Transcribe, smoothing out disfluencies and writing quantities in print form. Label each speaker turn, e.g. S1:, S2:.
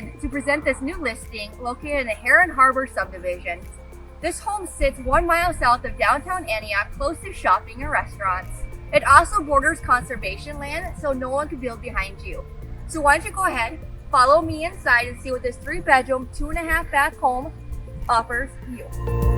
S1: excited to present this new listing located in the Heron Harbor subdivision. This home sits 1 mile south of downtown Antioch, close to shopping and restaurants. It also borders conservation land, so no one can build behind you. So why don't you go ahead, follow me inside and see what this 3-bedroom, 2.5 bath home offers you.